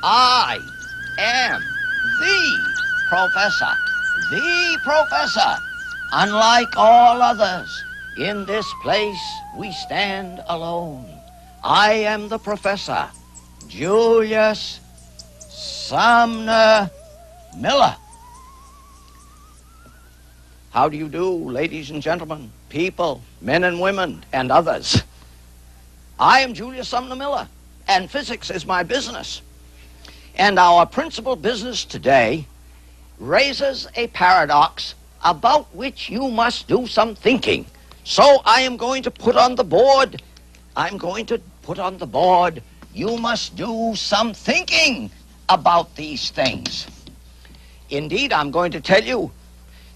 I am the professor. The professor. Unlike all others, in this place we stand alone. I am the professor, Julius Sumner Miller. How do you do, ladies and gentlemen, people, men and women, and others? I am Julius Sumner Miller, and physics is my business. And our principal business today raises a paradox about which you must do some thinking. So I am going to put on the board, you must do some thinking about these things. Indeed, I'm going to tell you,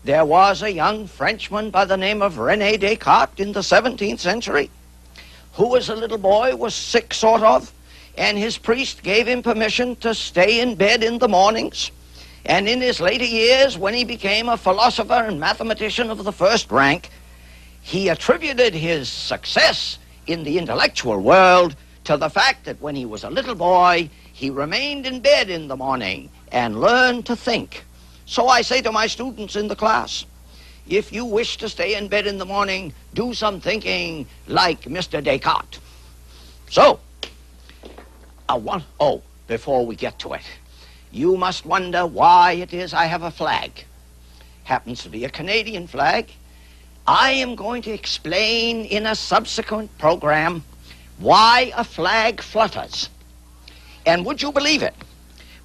there was a young Frenchman by the name of René Descartes in the 17th century, who as a little boy was sick, sort of, and his priest gave him permission to stay in bed in the mornings. And in his later years, when he became a philosopher and mathematician of the first rank, he attributed his success in the intellectual world to the fact that when he was a little boy, he remained in bed in the morning and learned to think. So I say to my students in the class, if you wish to stay in bed in the morning, do some thinking like Mr. Descartes. So, before we get to it, you must wonder why it is I have a flag. Happens to be a Canadian flag. I am going to explain in a subsequent program why a flag flutters. And would you believe it?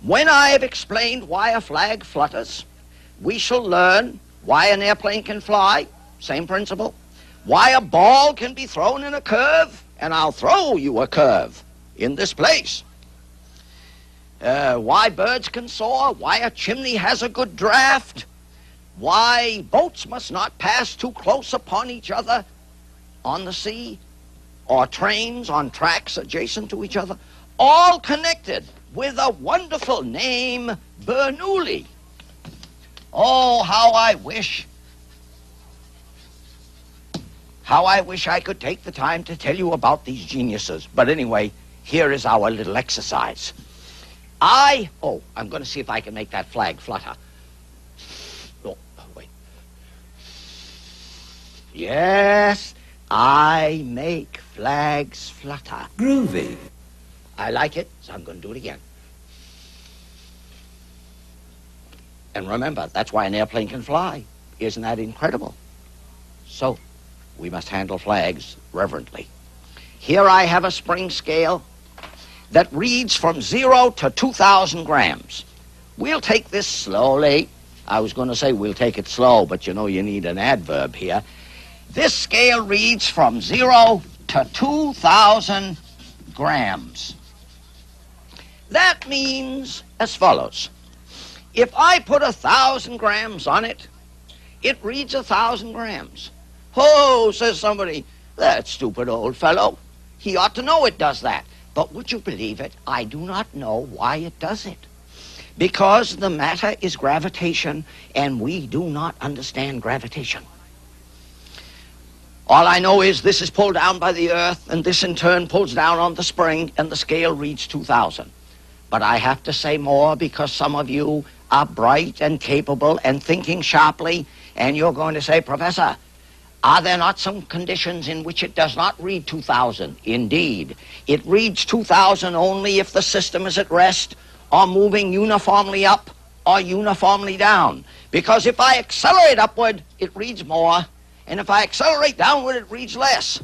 When I have explained why a flag flutters, we shall learn why an airplane can fly, same principle, why a ball can be thrown in a curve, and I'll throw you a curve in this place. Why birds can soar, why a chimney has a good draft, why boats must not pass too close upon each other on the sea, or trains on tracks adjacent to each other, all connected with a wonderful name, Bernoulli. Oh, how I wish I could take the time to tell you about these geniuses. But anyway, here is our little exercise. I'm going to see if I can make that flag flutter. Oh, wait. Yes, I make flags flutter. Groovy. I like it, so I'm going to do it again. And remember, that's why an airplane can fly. Isn't that incredible? So, we must handle flags reverently. Here I have a spring scale that reads from 0 to 2,000 grams. We'll take this slowly. I was going to say we'll take it slow, but you know you need an adverb here. This scale reads from 0 to 2,000 grams. That means as follows. If I put 1,000 grams on it, it reads 1,000 grams. Oh, says somebody, that stupid old fellow. He ought to know it does that. But would you believe it? I do not know why it does it. Because the matter is gravitation, and we do not understand gravitation. All I know is this is pulled down by the earth, and this in turn pulls down on the spring, and the scale reads 2,000. But I have to say more because some of you are bright and capable and thinking sharply, and you're going to say, Professor, are there not some conditions in which it does not read 2,000? Indeed. It reads 2,000 only if the system is at rest or moving uniformly up or uniformly down. Because if I accelerate upward, it reads more, and if I accelerate downward, it reads less.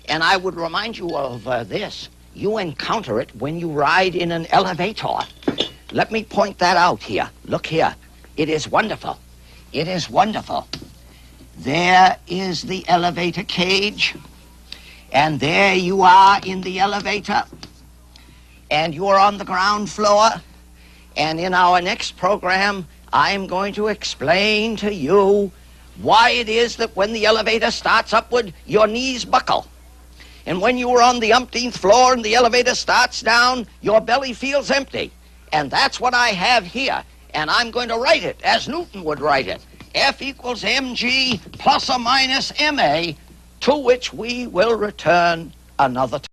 And I would remind you of this. You encounter it when you ride in an elevator. Let me point that out here. Look here. It is wonderful. It is wonderful. There is the elevator cage, and there you are in the elevator, and you are on the ground floor, and in our next program, I'm going to explain to you why it is that when the elevator starts upward, your knees buckle. And when you are on the umpteenth floor and the elevator starts down, your belly feels empty. And that's what I have here. And I'm going to write it as Newton would write it. F equals mg plus or minus ma, to which we will return another time.